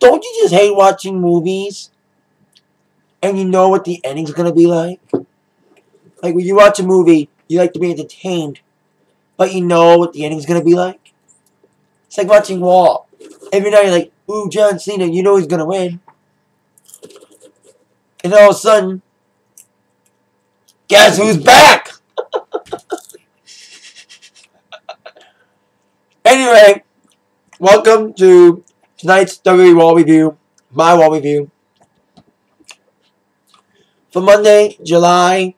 don't you just hate watching movies and you know what the ending's going to be like? Like when you watch a movie, you like to be entertained, but you know what the ending's going to be like? It's like watching RAW. Every night you're like, ooh, John Cena, you know he's going to win. And all of a sudden, guess who's back? Anyway, welcome to tonight's WWE RAW review, my RAW review. For Monday, July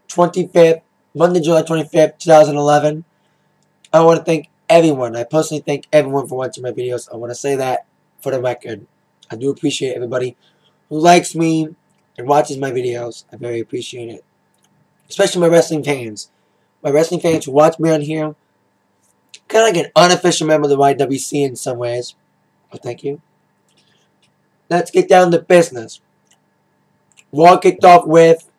25th, 2011. I want to thank everyone. I personally thank everyone for watching my videos. I want to say that for the record. I do appreciate everybody who likes me and watches my videos. I very appreciate it. Especially my wrestling fans. My wrestling fans who watch me on here. Kind of like an unofficial member of the YWC in some ways. But thank you. Let's get down to business. RAW kicked off with,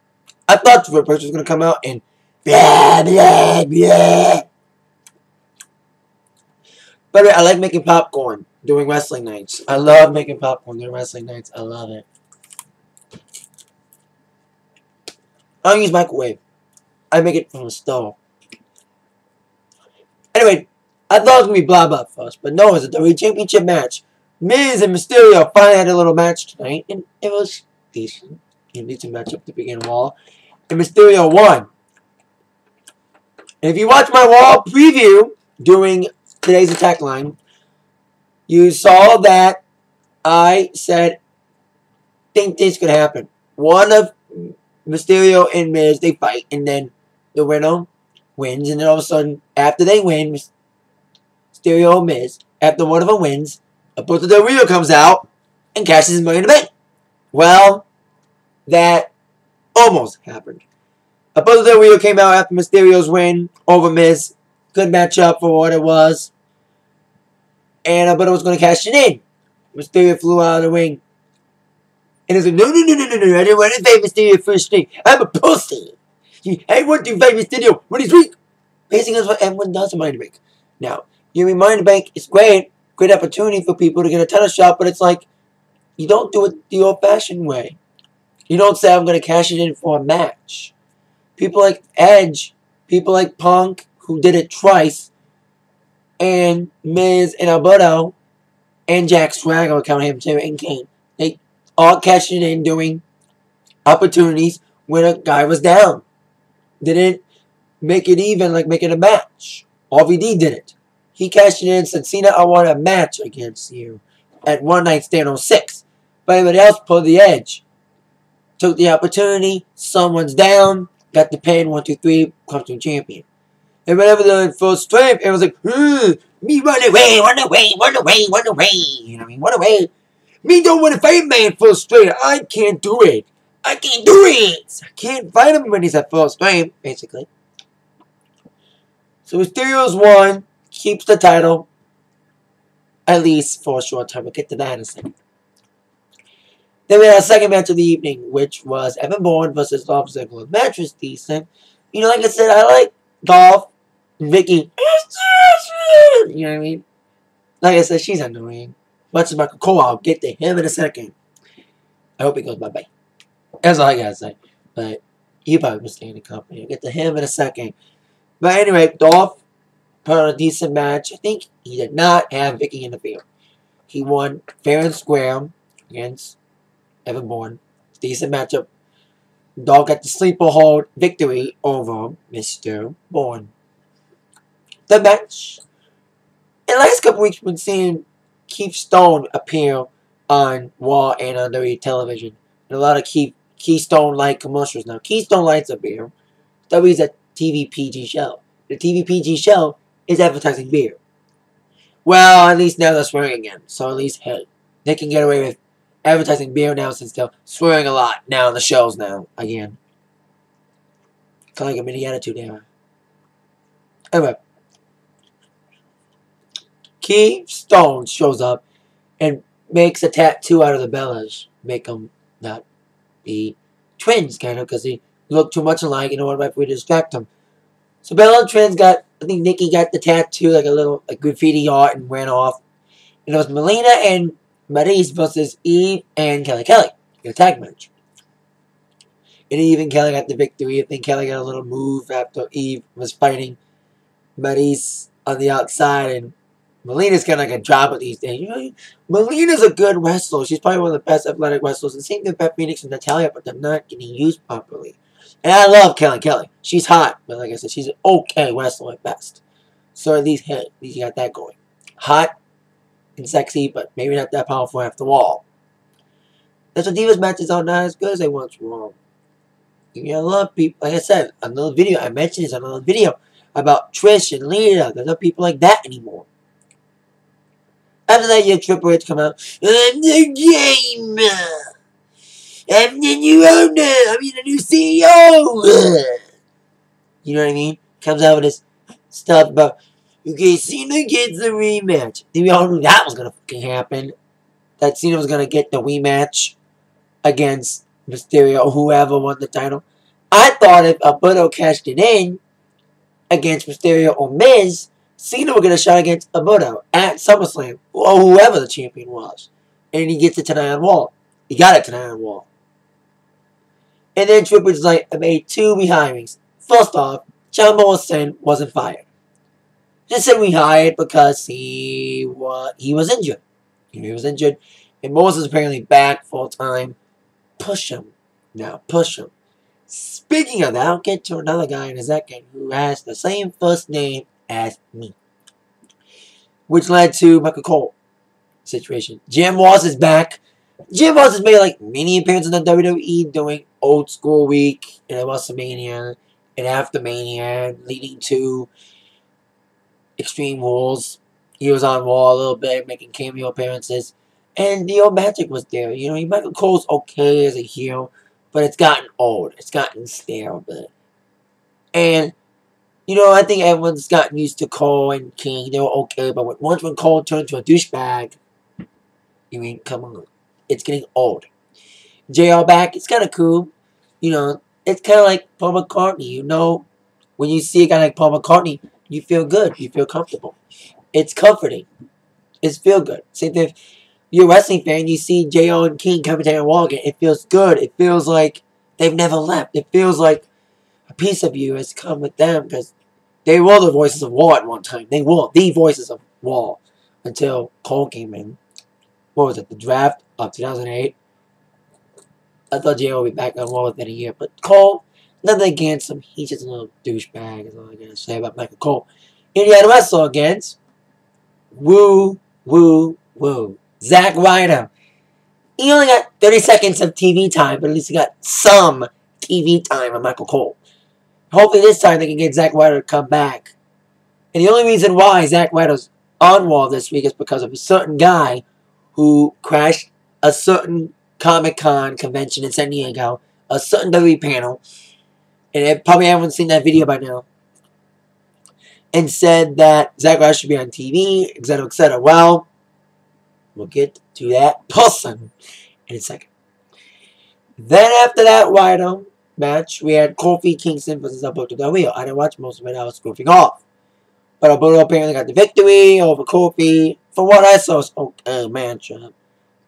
I thought Triple H was going to come out and blah, blah, blah. By the way, I like making popcorn during wrestling nights. I love making popcorn during wrestling nights. I love it. I don't use microwave. I make it from the stove. Anyway, I thought it was going to be blah blah first, but no, it was a WWE Championship match. Miz and Mysterio finally had a little match tonight, and it was decent. A decent matchup to begin RAW. And Mysterio won. And if you watch my RAW preview during today's attack line, you saw that I said, think this could happen. One of Mysterio and Miz, they fight, and then the winner wins, and then all of a sudden, after they win, Mysterio and Miz, after one of them wins, a Puerto Del Rio comes out and cashes his money in the bank. Well, that almost happened. A Puerto Del Rio came out after Mysterio's win over Miz. Good matchup for what it was. And Alberto was going to cash it in. Mysterio flew out of the ring. And he was like, no, I didn't want to fight Mysterio first thing. I'm a pussy. I want to fight Mysterio when he's weak. Basically, that's what everyone does in Money in the Bank. Now, your Money in the Bank is great. Great opportunity for people to get a title shot, but it's like, you don't do it the old-fashioned way. You don't say, I'm going to cash it in for a match. People like Edge, people like Punk, who did it twice, and Miz and Alberto, and Jack Swagger, I'll count him too, and Kane. They all cashed it in doing opportunities when a guy was down. Didn't make it even, like make it a match. RVD did it. He cashed it in and said, Cena, I want a match against you at One Night Stand on 6. But everybody else pulled the edge. Took the opportunity, someone's down, got the pin, 1, 2, 3, comes to a champion. And whenever they're in full strength, everyone's like, me run away, run away, run away, run away. You know what I mean? Run away. Me don't want to fight man full strength. I can't do it. I can't do it. I can't fight him when he's at full strength, basically. So Mysterio's won, keeps the title, at least for a short time. We'll get to that in a second. Then we had a second match of the evening, which was Evan Bourne versus Dolph Ziggler. The match was decent. You know, like I said, I like Dolph and Vicky. You know what I mean? Like I said, she's annoying. Much as Michael Cole, I'll get to him in a second. I hope he goes bye-bye. That's all I gotta say. But you probably will stay in the company. I'll get to him in a second. But anyway, Dolph put on a decent match. I think he did not have Vicky in the field. He won fair and square against Evan Bourne. Decent matchup. Dolph got the sleeper hold victory over Mr. Bourne. The match. In the last couple weeks, we've been seeing Keith Stone appear on RAW and on WWE television. And a lot of Keystone Light commercials now. Keystone Light's a beer. WWE's a TVPG show. The TVPG show is advertising beer. Well, at least now they're swearing again. So at least, hey, they can get away with advertising beer now since they're swearing a lot now on the shows now, again. Kind of like a mini attitude era. Anyway. Keith Stone shows up and makes a tattoo out of the Bellas. Make them not be twins, kind of, because they look too much alike and what if we distract them. So Bella and twins got, I think Nikki got the tattoo, like a little like graffiti art and ran off. And it was Melina and Maryse versus Eve and Kelly. The tag match. And Eve and Kelly got the victory. I think Kelly got a little move after Eve was fighting Maryse on the outside, and Melina's kind of like a drop of these days. You know, Melina's a good wrestler. She's probably one of the best athletic wrestlers. And same thing with Beth Phoenix and Natalya, but they're not getting used properly. And I love Kelly. She's hot, but like I said, she's an okay wrestler at best. So at least you got that going. Hot and sexy, but maybe not that powerful after all. That's what Divas matches are not as good as they once were. You know, a lot of people, like I said, another video, I mentioned this in another video about Trish and Lita. There's not people like that anymore. After that, you have Triple H come out. I'm the game. I'm the new owner. I'm the new CEO. You know what I mean? Comes out with this stuff about, okay, Cena gets the rematch. We all knew that was going to fucking happen. That Cena was going to get the rematch against Mysterio or whoever won the title. I thought if Alberto cashed it in against Mysterio or Miz, Cena would get a shot against Alberto at SummerSlam or whoever the champion was. And he gets it tonight on Raw. He got it tonight on Raw. And then Triple H is like, I made 2 rehirings. First off, John Morrison wasn't fired. Just said rehired because he was injured. He was injured. And Morrison's apparently back full time. Push him. Now, push him. Speaking of that, I'll get to another guy in a second who has the same first name as me. Which led to Michael Cole situation. Jim Ross is back. Jim Ross has made like many appearances in the WWE doing Old School Week and WrestleMania and after Mania leading to Extreme Rules. He was on Raw a little bit, making cameo appearances. And the old magic was there. You know, Michael Cole's okay as a heel, but it's gotten old. It's gotten stale a bit. And, you know, I think everyone's gotten used to Cole and King. They were okay, but once when Cole turned to a douchebag, you mean, come on. It's getting old. JR back, it's kind of cool. You know, it's kind of like Paul McCartney. You know, when you see a guy like Paul McCartney, you feel good. You feel comfortable. It's comforting. It's feel good. Same thing if you're a wrestling fan, you see JR and King coming down and walking. It feels good. It feels like they've never left. It feels like a piece of you has come with them because they were the voices of War at one time. They were the voices of War until Cole came in. What was it? The draft of 2008. I thought JR would be back on Raw within a year. But Cole, nothing against him. He's just a little douchebag, is all I'm going to say about Michael Cole. And he had to wrestle against Woo. Zack Ryder. He only got 30 seconds of TV time, but at least he got some TV time on Michael Cole. Hopefully this time they can get Zack Ryder to come back. And the only reason why Zack Ryder's on Raw this week is because of a certain guy who crashed a certain Comic-Con convention in San Diego, a certain WWE panel, and probably everyone's seen that video by now, and said that Zack Ryder should be on TV, etc., etc. Well, we'll get to that person in a second. Then after that Ryder match, we had Kofi Kingston versus Alberto Del Rio. I didn't watch most of it. I was goofing off. But Alberto apparently got the victory over Kofi. From what I saw, it's okay matchup.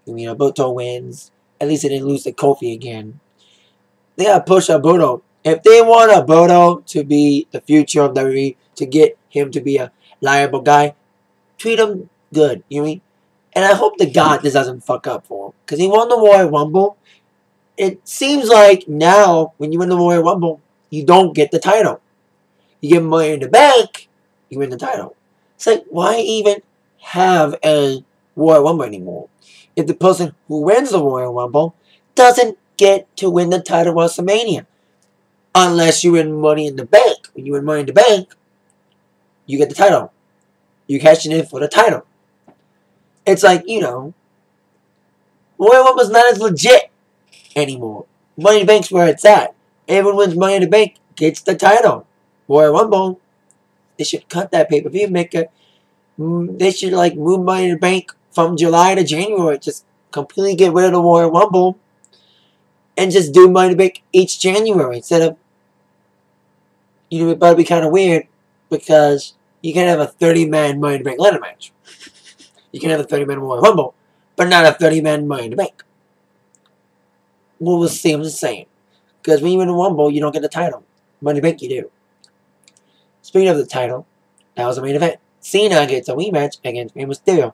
I mean, Alberto wins. At least they didn't lose to Kofi again. They gotta push Alberto. If they want Alberto to be the future of WWE, to get him to be a liable guy, treat him good. You know what I mean? And I hope to God this doesn't fuck up for him. Because he won the Royal Rumble. It seems like now, when you win the Royal Rumble, you don't get the title. You get Money in the Bank, you win the title. It's like, why even have a Royal Rumble anymore? If the person who wins the Royal Rumble doesn't get to win the title at WrestleMania. Unless you win Money in the Bank. When you win Money in the Bank, you get the title. You're cashing in for the title. It's like, you know, Royal Rumble's not as legit anymore. Money in the Bank's where it's at. Everyone wins Money in the Bank, gets the title. Royal Rumble, they should cut that pay-per-view, make it. They should like move Money in the Bank from July to January. Just completely get rid of the Royal Rumble and just do Money in the Bank each January instead of. You know, it would be kind of weird because you can have a 30-man Money in the Bank ladder match. You can have a 30-man Royal Rumble, but not a 30-man Money in the Bank. Well, we'll see. I'm just saying. Because when you win a Rumble, you don't get the title. Money in the Bank, you do. Speaking of the title, that was the main event. Cena gets a rematch against Rey Mysterio.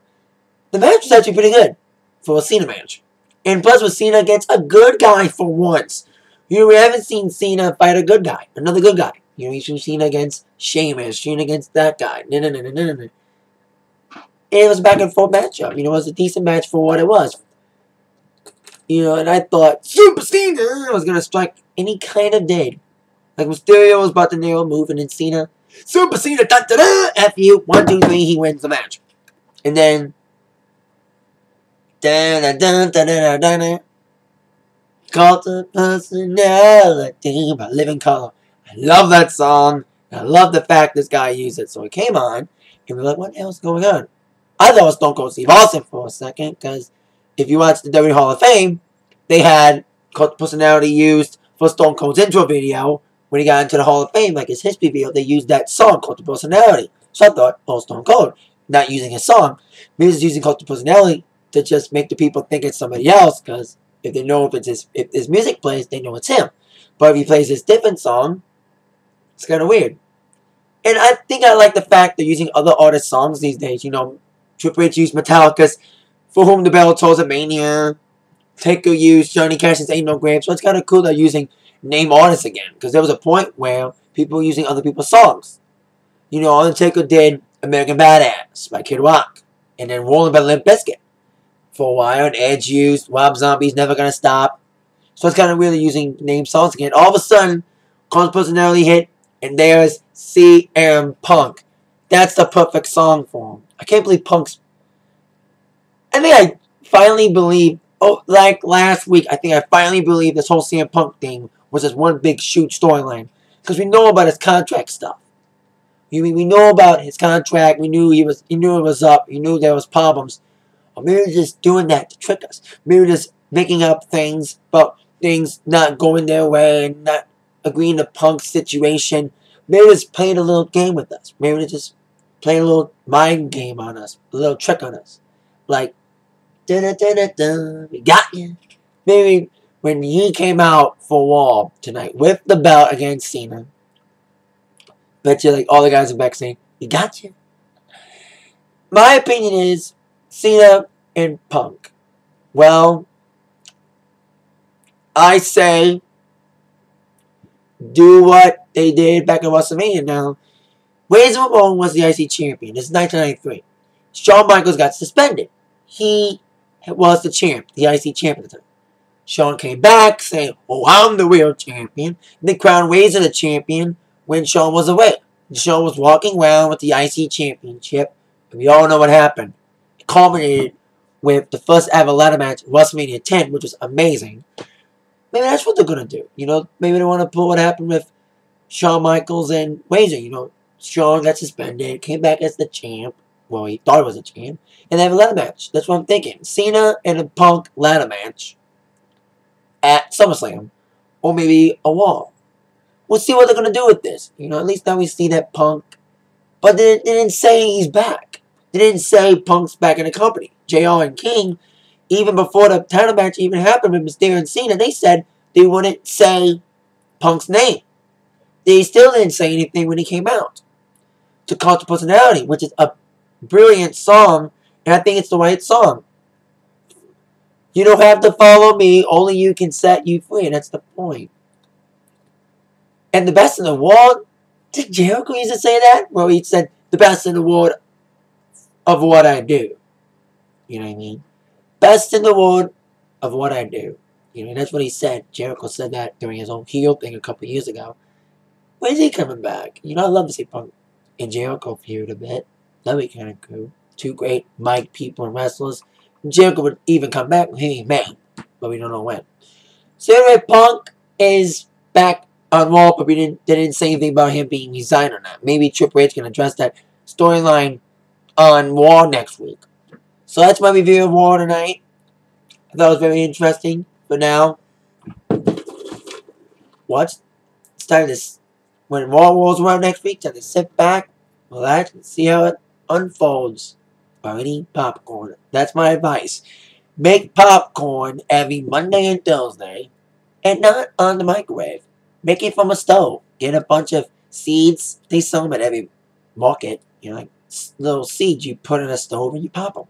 The match was actually pretty good for a Cena match. And plus, with Cena gets a good guy for once. You know, we haven't seen Cena fight a good guy. Another good guy. You know, you've seen Cena against Sheamus. Cena against that guy. No. And it was a back and forth matchup. You know, it was a decent match for what it was. You know, and I thought Super Cena was going to strike any kind of dead. Like Mysterio was about to nail a move, and then Cena, Super Cena, da-da-da, F you, 1, 2, 3, he wins the match. And then, da-da-da-da-da-da-da, Cult of Personality by Living Colour. I love that song. I love the fact this guy used it. So it came on, and we're like, what the hell's going on? I thought it was Stone Cold Steve Austin for a second, because if you watch the WWE Hall of Fame, they had Cult of Personality used for Stone Cold's intro video. When he got into the Hall of Fame, like his history video, they used that song, Cult of Personality. So I thought, oh, Stone Cold, not using his song. Maybe he's using Cult of Personality to just make the people think it's somebody else, because if they know if his music plays, they know it's him. But if he plays this different song, it's kind of weird. And I think I like the fact they're using other artists' songs these days. You know, Triple H used Metallica's For Whom the Bell Tolls at Mania. Taker used Johnny Cash's Ain't No Grave. So it's kind of cool they're using name artists again. Because there was a point where people were using other people's songs. You know, Undertaker did American Badass by Kid Rock. And then Rolling by Limp Bizkit for a while. And Edge used Rob Zombie's Never Gonna Stop. So it's kind of really using name songs again. All of a sudden, Cult Personality hit. And there's CM Punk. That's the perfect song for him. I can't believe Punk's... I think I finally believe... Oh, like last week, I think I finally believed this whole CM Punk thing was just one big shoot storyline. Because we know about his contract stuff. We know about his contract. We knew he knew it was up. He knew there was problems. Or maybe they're just doing that to trick us. Maybe they're just making up things about things not going their way and not agreeing to Punk's situation. Maybe they're just playing a little game with us. Maybe they're just playing a little mind game on us. A little trick on us. Like, da-da-da-da-da, we got you. Maybe when he came out for RAW tonight with the belt against Cena, bet you like all the guys are back saying, we got you. My opinion is Cena and Punk. Well, I say do what they did back in WrestleMania now. Razor Ramon was the IC champion. This is 1993. Shawn Michaels got suspended. He was the champ, the IC champion at the time. Shawn came back saying, oh, I'm the real champion. And they crowned Razor the champion when Shawn was away. And Shawn was walking around with the IC championship. And we all know what happened. It culminated with the first ever ladder match, WrestleMania 10, which was amazing. Maybe that's what they're going to do. You know, maybe they want to pull what happened with Shawn Michaels and Razor. You know, Shawn got suspended, came back as the champ. Well, he thought he was a champ. And they have a ladder match. That's what I'm thinking. Cena and a Punk ladder match at SummerSlam. Or maybe a Wall. We'll see what they're going to do with this. You know, at least now we see that Punk. But they didn't say he's back. They didn't say Punk's back in the company. JR and King, even before the title match even happened with Mysterio and Cena, they said they wouldn't say Punk's name. They still didn't say anything when he came out. To Cult of Personality, which is a brilliant song, and I think it's the right song. You don't have to follow me, only you can set you free, and that's the point. And the best in the world, did Jericho used to say that? Well, he said, the best in the world of what I do. You know what I mean? Best in the world of what I do. You know, that's what he said. Jericho said that during his own heel thing a couple years ago. When is he coming back? You know, I'd love to see Punk and Jericho feud a bit. That'd be kind of cool. Two great mic people and wrestlers. Jericho would even come back. He ain't man, but we don't know when. So anyway, Punk is back on Raw, but they didn't say anything about him being resigned or not. Maybe Triple H can address that storyline on Raw next week. So that's my review of Raw tonight. I thought it was very interesting. But now, it's time to, when Raw rolls around next week, time to sit back, relax, and see how it unfolds. Or eating popcorn. That's my advice. Make popcorn every Monday and Thursday, and not on the microwave. Make it from a stove. Get a bunch of seeds. They sell them at every market. You know, like little seeds you put in a stove and you pop them.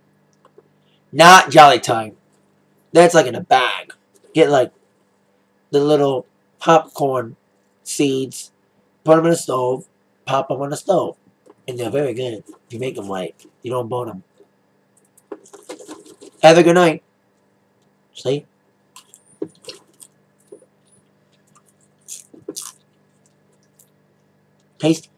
Not Jolly Time. That's like in a bag. Get like the little popcorn seeds, put them in a stove, pop them on the stove. And they're very good. If you make them right, you don't burn them. Have a good night. See? Taste.